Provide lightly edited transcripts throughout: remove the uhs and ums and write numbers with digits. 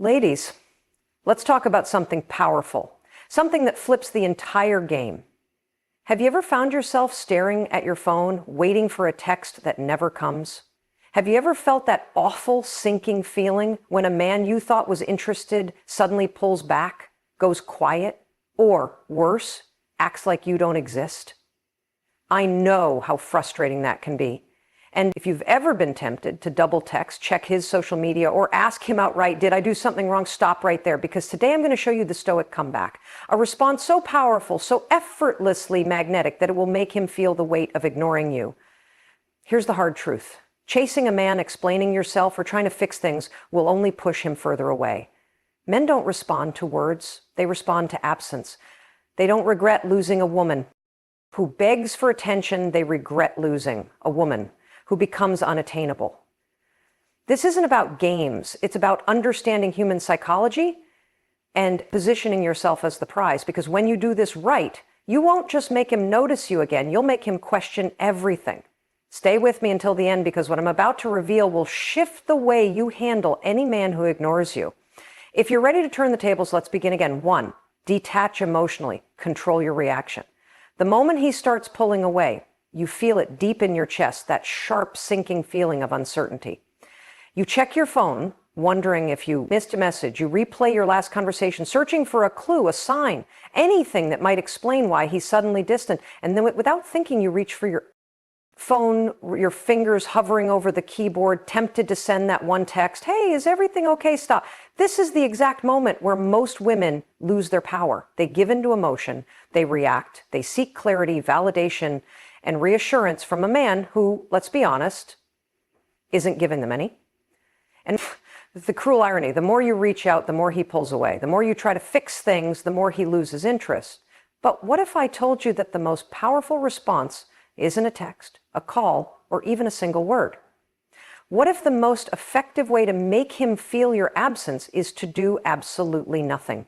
Ladies, let's talk about something powerful, something that flips the entire game. Have you ever found yourself staring at your phone, waiting for a text that never comes? Have you ever felt that awful sinking feeling when a man you thought was interested suddenly pulls back, goes quiet, or worse, acts like you don't exist? I know how frustrating that can be. And if you've ever been tempted to double text, check his social media, or ask him outright, did I do something wrong? Stop right there, because today I'm going to show you the stoic comeback. A response so powerful, so effortlessly magnetic that it will make him feel the weight of ignoring you. Here's the hard truth. Chasing a man, explaining yourself, or trying to fix things will only push him further away. Men don't respond to words. They respond to absence. They don't regret losing a woman who begs for attention. They regret losing a woman who becomes unattainable. This isn't about games. It's about understanding human psychology and positioning yourself as the prize. Because when you do this right, you won't just make him notice you again. You'll make him question everything. Stay with me until the end, because what I'm about to reveal will shift the way you handle any man who ignores you. If you're ready to turn the tables, let's begin again. 1, detach emotionally. Control your reaction. The moment he starts pulling away, you feel it deep in your chest, that sharp sinking feeling of uncertainty. You check your phone, wondering if you missed a message. You replay your last conversation, searching for a clue, a sign, anything that might explain why he's suddenly distant. And then without thinking, you reach for your phone, your fingers hovering over the keyboard, tempted to send that one text. Hey, is everything okay? Stop. This is the exact moment where most women lose their power. They give into emotion, they react, they seek clarity, validation, and reassurance from a man who, let's be honest, isn't giving them any. And the cruel irony, the more you reach out, the more he pulls away. The more you try to fix things, the more he loses interest. But what if I told you that the most powerful response isn't a text, a call, or even a single word? What if the most effective way to make him feel your absence is to do absolutely nothing?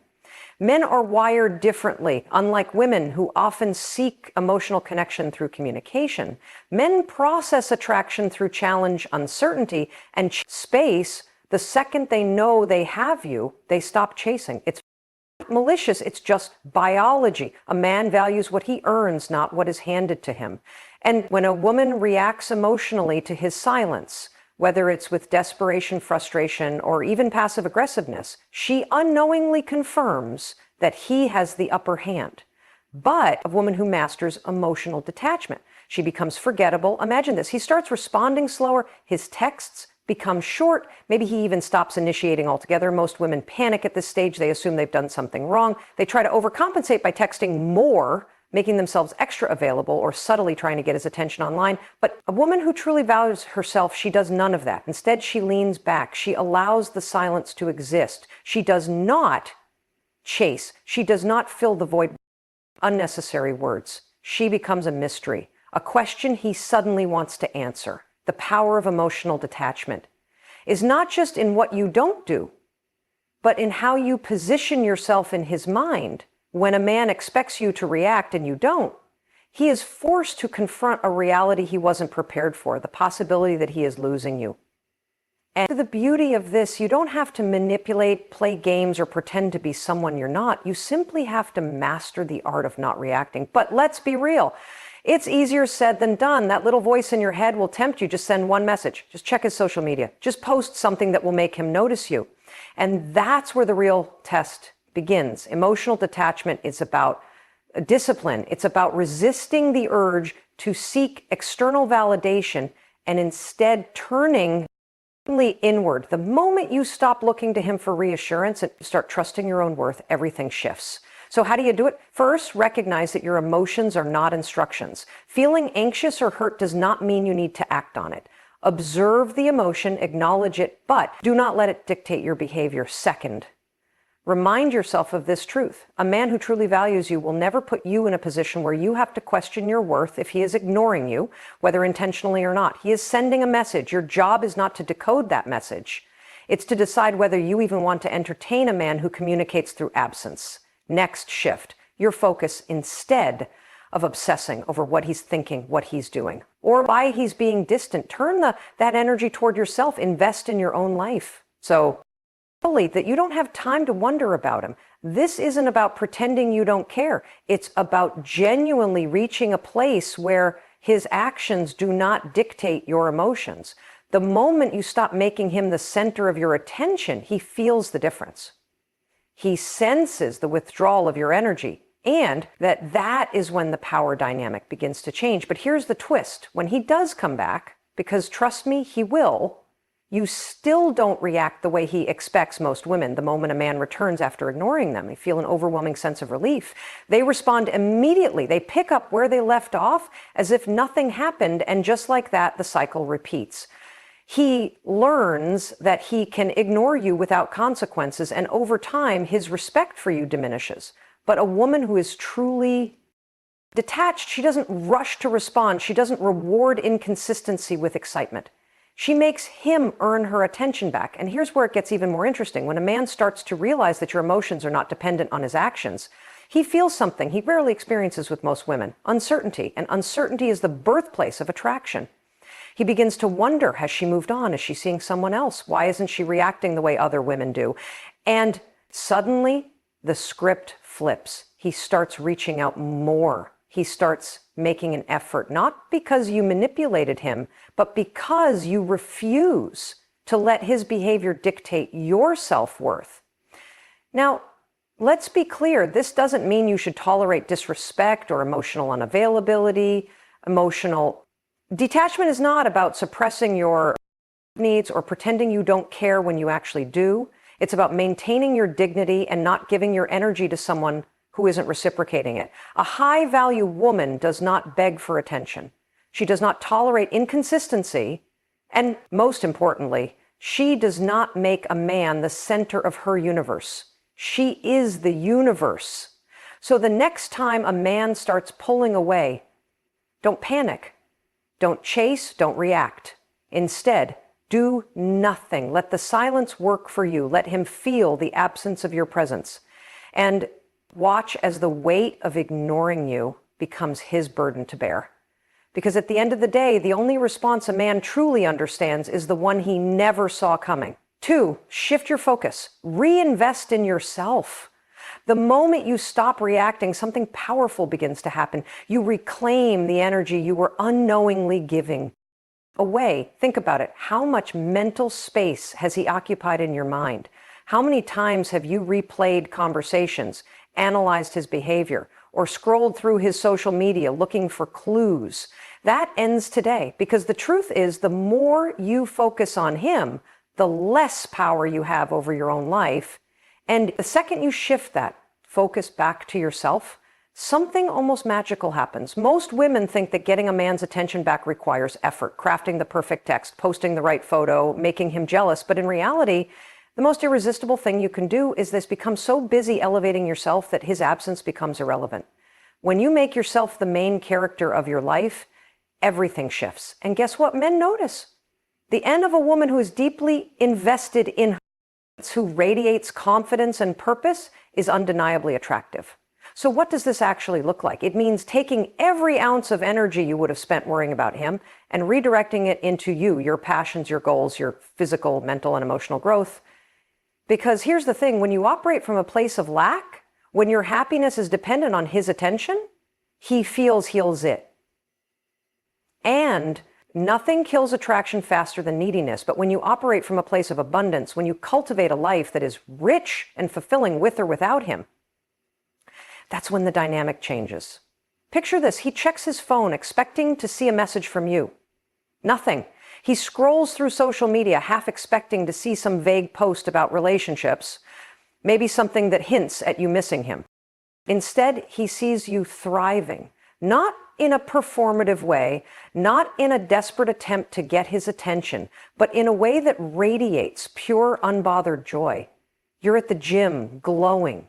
Men are wired differently. Unlike women who often seek emotional connection through communication, men process attraction through challenge, uncertainty, and space. The second they know they have you, they stop chasing. It's malicious. It's just biology. A man values what he earns, not what is handed to him. And when a woman reacts emotionally to his silence, whether it's with desperation, frustration, or even passive aggressiveness, she unknowingly confirms that he has the upper hand. But a woman who masters emotional detachment, she becomes forgettable. Imagine this. He starts responding slower. His texts become short. Maybe he even stops initiating altogether. Most women panic at this stage. They assume they've done something wrong. They try to overcompensate by texting more, making themselves extra available, or subtly trying to get his attention online. But a woman who truly values herself, she does none of that. Instead, she leans back. She allows the silence to exist. She does not chase. She does not fill the void with unnecessary words. She becomes a mystery, a question he suddenly wants to answer. The power of emotional detachment is not just in what you don't do, but in how you position yourself in his mind. When a man expects you to react and you don't, he is forced to confront a reality he wasn't prepared for, the possibility that he is losing you. And the beauty of this, you don't have to manipulate, play games, or pretend to be someone you're not. You simply have to master the art of not reacting. But let's be real. It's easier said than done. That little voice in your head will tempt you. Just send one message. Just check his social media. Just post something that will make him notice you. And that's where the real test begins. Emotional detachment is about discipline. It's about resisting the urge to seek external validation and instead turning inward. The moment you stop looking to him for reassurance and start trusting your own worth, everything shifts. So how do you do it? First, recognize that your emotions are not instructions. Feeling anxious or hurt does not mean you need to act on it. Observe the emotion, acknowledge it, but do not let it dictate your behavior. Second, remind yourself of this truth. A man who truly values you will never put you in a position where you have to question your worth if he is ignoring you, whether intentionally or not. He is sending a message. Your job is not to decode that message. It's to decide whether you even want to entertain a man who communicates through absence. Next, shift your focus instead of obsessing over what he's thinking, what he's doing, or why he's being distant. Turn that energy toward yourself. Invest in your own life. So fully that you don't have time to wonder about him. This isn't about pretending you don't care. It's about genuinely reaching a place where his actions do not dictate your emotions. The moment you stop making him the center of your attention, he feels the difference. He senses the withdrawal of your energy, and that is when the power dynamic begins to change. But here's the twist. When he does come back, because trust me, he will, you still don't react the way he expects most women the moment a man returns after ignoring them. They feel an overwhelming sense of relief. They respond immediately. They pick up where they left off as if nothing happened, and just like that, the cycle repeats. He learns that he can ignore you without consequences, and over time, his respect for you diminishes. But a woman who is truly detached, she doesn't rush to respond. She doesn't reward inconsistency with excitement. She makes him earn her attention back. And here's where it gets even more interesting. When a man starts to realize that your emotions are not dependent on his actions, he feels something he rarely experiences with most women: uncertainty. And uncertainty is the birthplace of attraction. He begins to wonder, has she moved on? Is she seeing someone else? Why isn't she reacting the way other women do? And suddenly, the script flips. He starts reaching out more. He starts making an effort, not because you manipulated him, but because you refuse to let his behavior dictate your self-worth. Now, let's be clear. This doesn't mean you should tolerate disrespect or emotional unavailability. Emotional detachment is not about suppressing your needs or pretending you don't care when you actually do. It's about maintaining your dignity and not giving your energy to someone who isn't reciprocating it. A high-value woman does not beg for attention. She does not tolerate inconsistency. And most importantly, she does not make a man the center of her universe. She is the universe. So the next time a man starts pulling away, don't panic. Don't chase, don't react. Instead, do nothing. Let the silence work for you. Let him feel the absence of your presence. And watch as the weight of ignoring you becomes his burden to bear. Because at the end of the day, the only response a man truly understands is the one he never saw coming. 2, shift your focus. Reinvest in yourself. The moment you stop reacting, something powerful begins to happen. You reclaim the energy you were unknowingly giving away. Think about it. How much mental space has he occupied in your mind? How many times have you replayed conversations, analyzed his behavior, or scrolled through his social media looking for clues? That ends today, because the truth is, the more you focus on him, the less power you have over your own life. And the second you shift that focus back to yourself, something almost magical happens. Most women think that getting a man's attention back requires effort, crafting the perfect text, posting the right photo, making him jealous. But in reality, the most irresistible thing you can do is become so busy elevating yourself that his absence becomes irrelevant. When you make yourself the main character of your life, everything shifts. And guess what? Men notice. The end of a woman who is deeply invested in her, who radiates confidence and purpose, is undeniably attractive. So what does this actually look like? It means taking every ounce of energy you would have spent worrying about him and redirecting it into you, your passions, your goals, your physical, mental, and emotional growth. Because here's the thing, when you operate from a place of lack, when your happiness is dependent on his attention, he feels it. And nothing kills attraction faster than neediness. But when you operate from a place of abundance, when you cultivate a life that is rich and fulfilling with or without him, that's when the dynamic changes. Picture this. He checks his phone expecting to see a message from you. Nothing. He scrolls through social media half expecting to see some vague post about relationships, maybe something that hints at you missing him. Instead, he sees you thriving, not in a performative way, not in a desperate attempt to get his attention, but in a way that radiates pure, unbothered joy. You're at the gym, glowing.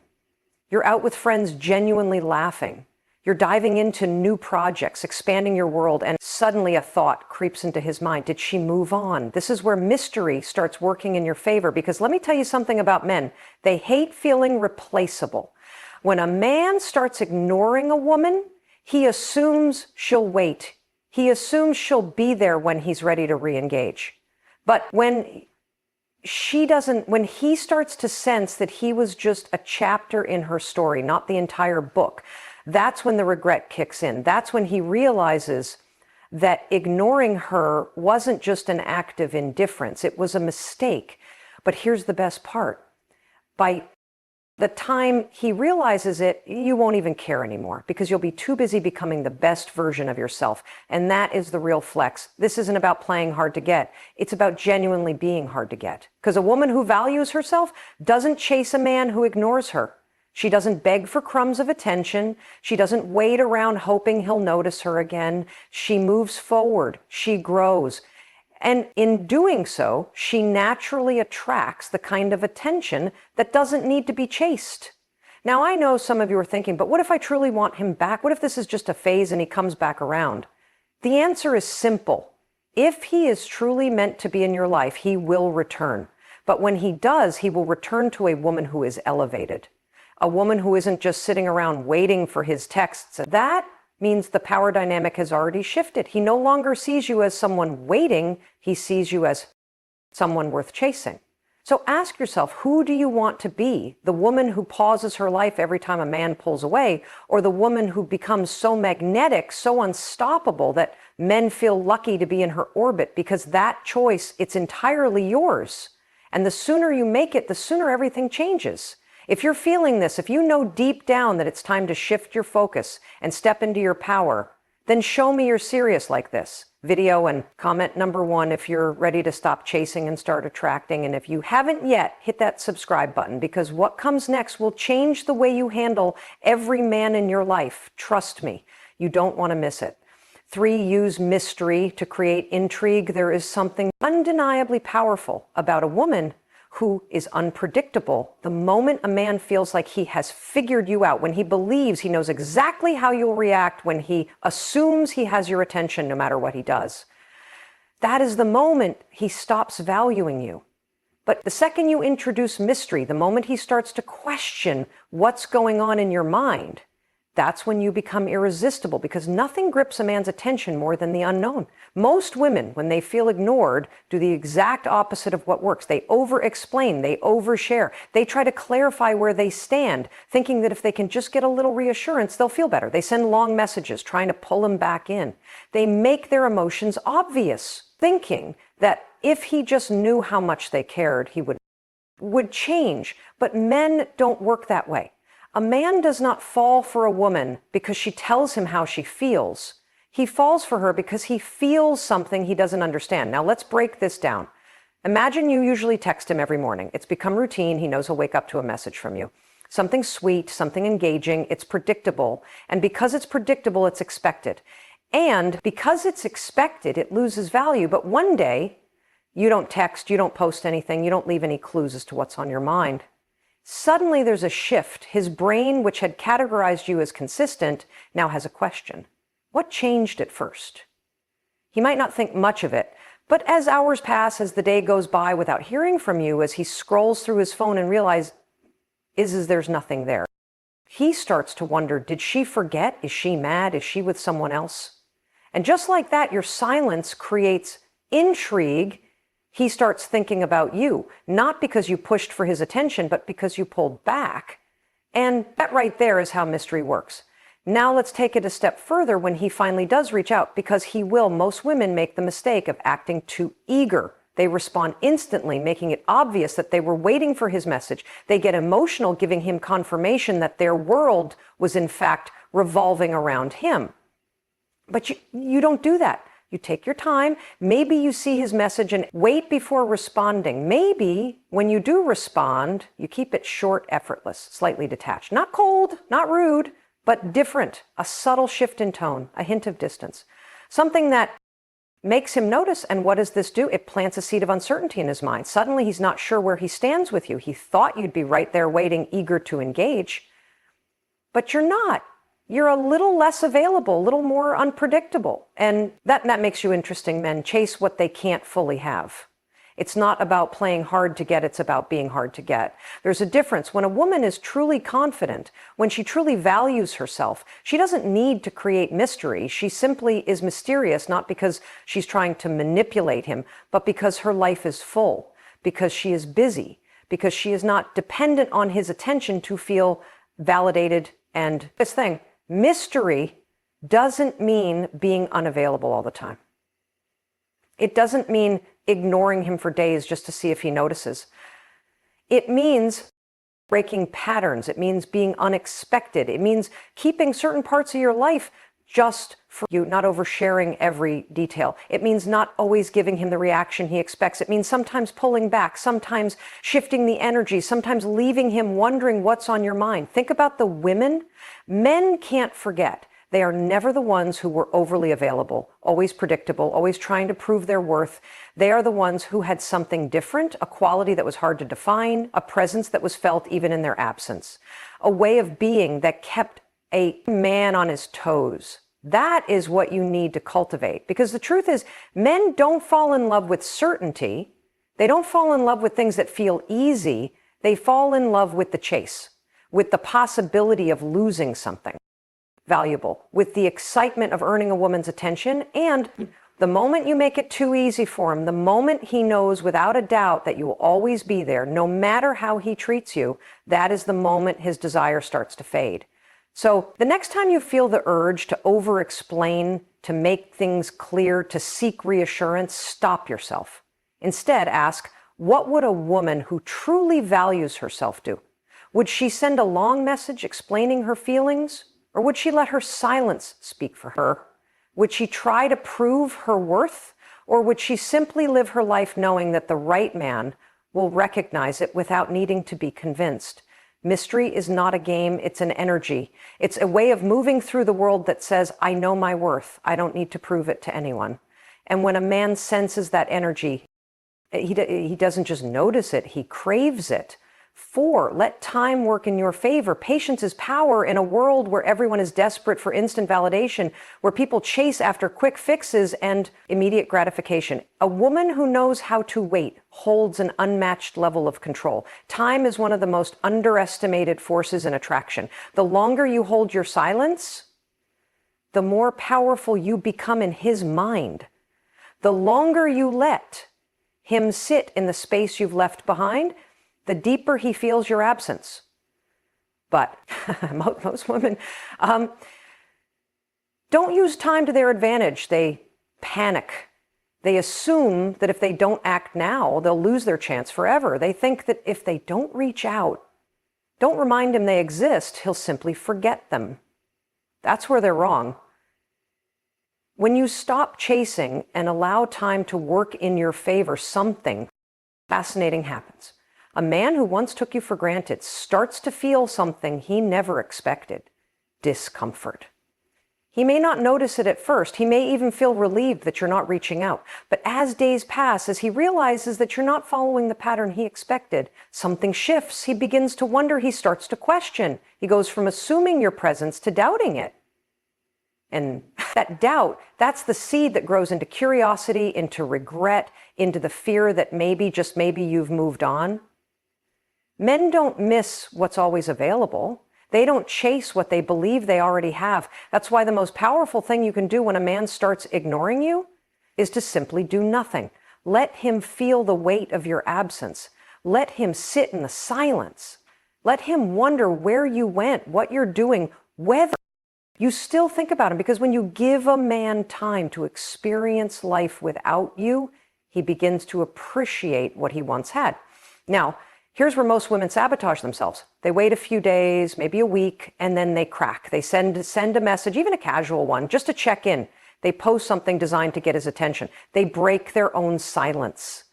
You're out with friends, genuinely laughing. You're diving into new projects, expanding your world, and suddenly a thought creeps into his mind. Did she move on? This is where mystery starts working in your favor, because let me tell you something about men. They hate feeling replaceable. When a man starts ignoring a woman, he assumes she'll wait. He assumes she'll be there when he's ready to re-engage. But when when he starts to sense that he was just a chapter in her story, not the entire book, that's when the regret kicks in. That's when he realizes that ignoring her wasn't just an act of indifference, it was a mistake. But here's the best part. By the time he realizes it, you won't even care anymore because you'll be too busy becoming the best version of yourself. And that is the real flex. This isn't about playing hard to get. It's about genuinely being hard to get. Because a woman who values herself doesn't chase a man who ignores her. She doesn't beg for crumbs of attention. She doesn't wait around hoping he'll notice her again. She moves forward. She grows. And in doing so, she naturally attracts the kind of attention that doesn't need to be chased. Now, I know some of you are thinking, but what if I truly want him back? What if this is just a phase and he comes back around? The answer is simple. If he is truly meant to be in your life, he will return. But when he does, he will return to a woman who is elevated. A woman who isn't just sitting around waiting for his texts. That means the power dynamic has already shifted. He no longer sees you as someone waiting, he sees you as someone worth chasing. So ask yourself, who do you want to be? The woman who pauses her life every time a man pulls away, or the woman who becomes so magnetic, so unstoppable that men feel lucky to be in her orbit? Because that choice, it's entirely yours. And the sooner you make it, the sooner everything changes. If you're feeling this, if you know deep down that it's time to shift your focus and step into your power, then show me you're serious like this. Video and comment number 1 if you're ready to stop chasing and start attracting. And if you haven't yet, hit that subscribe button, because what comes next will change the way you handle every man in your life. Trust me, you don't want to miss it. 3, use mystery to create intrigue. There is something undeniably powerful about a woman who is unpredictable. The moment a man feels like he has figured you out, when he believes he knows exactly how you'll react, when he assumes he has your attention no matter what he does, that is the moment he stops valuing you. But the second you introduce mystery, the moment he starts to question what's going on in your mind, that's when you become irresistible, because nothing grips a man's attention more than the unknown. Most women, when they feel ignored, do the exact opposite of what works. They over-explain, they overshare. They try to clarify where they stand, thinking that if they can just get a little reassurance, they'll feel better. They send long messages, trying to pull him back in. They make their emotions obvious, thinking that if he just knew how much they cared, he would change. But men don't work that way. A man does not fall for a woman because she tells him how she feels. He falls for her because he feels something he doesn't understand. Now let's break this down. Imagine you usually text him every morning. It's become routine. He knows he'll wake up to a message from you. Something sweet, something engaging. It's predictable. And because it's predictable, it's expected. And because it's expected, it loses value. But one day, you don't text, you don't post anything, you don't leave any clues as to what's on your mind. Suddenly there's a shift. His brain, which had categorized you as consistent, now has a question. What changed at first? He might not think much of it, but as hours pass, as the day goes by without hearing from you, as he scrolls through his phone and realizes there's nothing there, he starts to wonder, did she forget? Is she mad? Is she with someone else? And just like that, your silence creates intrigue. He starts thinking about you, not because you pushed for his attention, but because you pulled back. And that right there is how mystery works. Now let's take it a step further when he finally does reach out, because he will. Most women make the mistake of acting too eager. They respond instantly, making it obvious that they were waiting for his message. They get emotional, giving him confirmation that their world was in fact revolving around him. But you don't do that. You take your time. Maybe you see his message and wait before responding. Maybe when you do respond, you keep it short, effortless, slightly detached. Not cold, not rude, but different. A subtle shift in tone, a hint of distance. Something that makes him notice. And what does this do? It plants a seed of uncertainty in his mind. Suddenly he's not sure where he stands with you. He thought you'd be right there waiting, eager to engage. But you're not. You're a little less available, a little more unpredictable. And that makes you interesting. Men chase what they can't fully have. It's not about playing hard to get, it's about being hard to get. There's a difference. When a woman is truly confident, when she truly values herself, she doesn't need to create mystery. She simply is mysterious, not because she's trying to manipulate him, but because her life is full. because she is busy, because she is not dependent on his attention to feel validated. And this thing, mystery doesn't mean being unavailable all the time. It doesn't mean ignoring him for days just to see if he notices. It means breaking patterns. It means being unexpected. It means keeping certain parts of your life just for you, not oversharing every detail. It means not always giving him the reaction he expects. It means sometimes pulling back, sometimes shifting the energy, sometimes leaving him wondering what's on your mind. Think about the women. Men can't forget. They are never the ones who were overly available, always predictable, always trying to prove their worth. They are the ones who had something different, a quality that was hard to define, a presence that was felt even in their absence, a way of being that kept a man on his toes. That is what you need to cultivate. Because the truth is, men don't fall in love with certainty. They don't fall in love with things that feel easy. They fall in love with the chase, with the possibility of losing something valuable, with the excitement of earning a woman's attention. And the moment you make it too easy for him, the moment he knows without a doubt that you will always be there, no matter how he treats you, that is the moment his desire starts to fade. So the next time you feel the urge to over-explain, to make things clear, to seek reassurance, stop yourself. Instead, ask, what would a woman who truly values herself do? Would she send a long message explaining her feelings? Or would she let her silence speak for her? Would she try to prove her worth? Or would she simply live her life knowing that the right man will recognize it without needing to be convinced? Mystery is not a game, it's an energy. It's a way of moving through the world that says, I know my worth. I don't need to prove it to anyone. And when a man senses that energy, he doesn't just notice it, he craves it. 4, let time work in your favor. Patience is power in a world where everyone is desperate for instant validation, where people chase after quick fixes and immediate gratification. A woman who knows how to wait holds an unmatched level of control. Time is one of the most underestimated forces in attraction. The longer you hold your silence, the more powerful you become in his mind. The longer you let him sit in the space you've left behind, the deeper he feels your absence. But most women don't use time to their advantage. They panic. They assume that if they don't act now, they'll lose their chance forever. They think that if they don't reach out, don't remind him they exist, he'll simply forget them. That's where they're wrong. When you stop chasing and allow time to work in your favor, something fascinating happens. A man who once took you for granted starts to feel something he never expected: discomfort. He may not notice it at first. He may even feel relieved that you're not reaching out. But as days pass, as he realizes that you're not following the pattern he expected, something shifts. He begins to wonder. He starts to question. He goes from assuming your presence to doubting it. And that doubt, that's the seed that grows into curiosity, into regret, into the fear that maybe, just maybe, you've moved on. Men don't miss what's always available. They don't chase what they believe they already have. That's why the most powerful thing you can do when a man starts ignoring you is to simply do nothing. Let him feel the weight of your absence. Let him sit in the silence. Let him wonder where you went, what you're doing, whether you still think about him. Because when you give a man time to experience life without you, he begins to appreciate what he once had. Now, here's where most women sabotage themselves. They wait a few days, maybe a week, and then they crack. They send a message, even a casual one, just to check in. They post something designed to get his attention. They break their own silence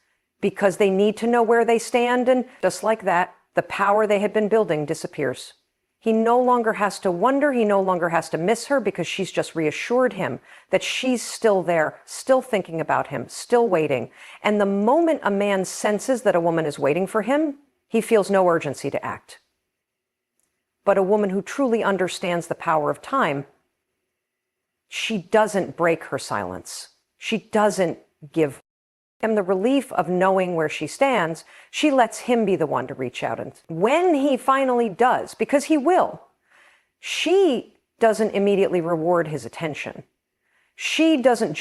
because they need to know where they stand, and just like that, the power they had been building disappears. He no longer has to wonder, he no longer has to miss her, because she's just reassured him that she's still there, still thinking about him, still waiting. And the moment a man senses that a woman is waiting for him, he feels no urgency to act. But a woman who truly understands the power of time, she doesn't break her silence. She doesn't give him the relief of knowing where she stands. She lets him be the one to reach out. And when he finally does, because he will, she doesn't immediately reward his attention. She doesn't